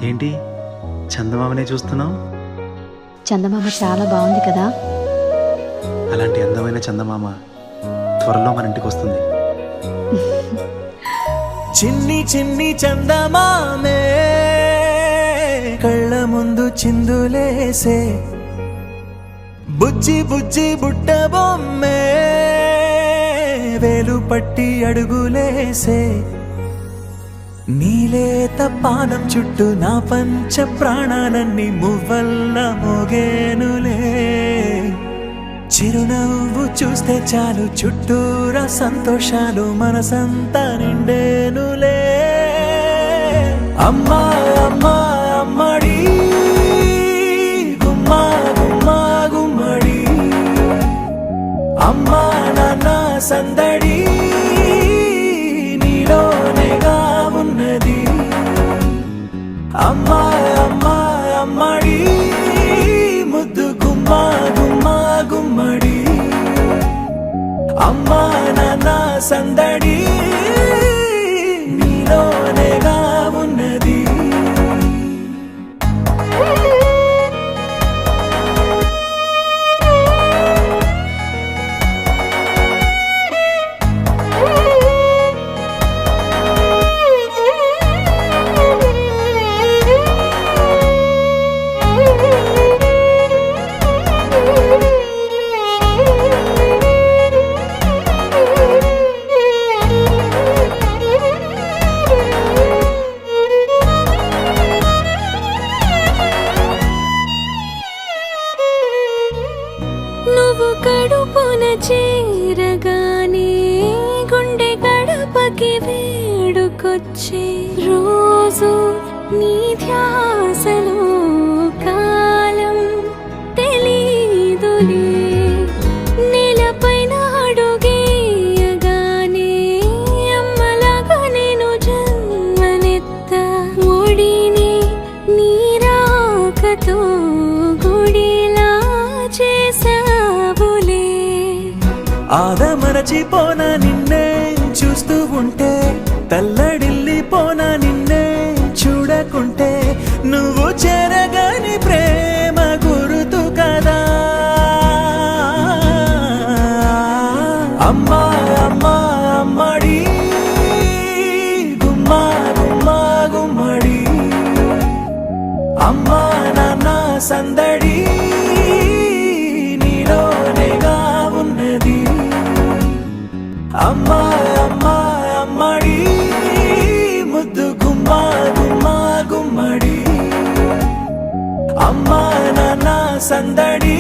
ఏంటి చందమామనే చూస్తున్నావు? చందమామ చాలా బాగుంది కదా. అలాంటి అందమైన చందమామ త్వరలో మన ఇంటికి వస్తుంది. చిన్ని చిన్ని చందమామే కళ్ళ ముందు చిందులేసే, బుజ్జి బుజ్జి బుట్ట బొమ్మే వేలు పట్టి అడుగులేసే, నీలేత పానం చుట్టూ నా పంచ ప్రాణాలన్నీ మువ్వల్ల మోగేనులే. చిరునవ్వు చూస్తే చాలు చుట్టూరా సంతోషాలు మనసంతా నిండేనులే. అమ్మా అమ్మా అమ్మడి గుమ్మా గుమ్మా గుమ్మడి, అమ్మా నాన్న సందడి నీలోనేగా ఉన్నది. అమ్మా అమ్మా అమ్మడి ముద్దు గుమ్మా గుమ్మా గుమ్మడి, అమ్మా నాన్న సందడి నీలోనేగా ఉన్నది. నువ్వు కడుపున చేరగానే గుండె గడపకి వేడుకొచ్చే, రోజు నీ ధ్యాసలో కాలం తెలీదులే. నేలపైన అడుగేయగానే అమ్మలాగా నేను జన్మనెత్త, ఒడిని నీ రాకతో గుడిలా చేసావులే. ఆదమరచిపోన నిన్నే చూస్తూ ఉంటే, తల్లడిల్లిపోన నిన్నే చూడకుంటే, నువ్వు చెరగని ప్రేమ గురుతు కదా. అమ్మా అమ్మా అమ్మడి గుమ్మా గుమ్మా గుమ్మడి, అమ్మా నాన్న సందడి నీలోనేగా ఉన్నది. అమ్మా అమ్మా అమ్మడి ముద్దు గుమ్మా గుమ్మా గుమ్మడి, అమ్మా నాన్న సందడి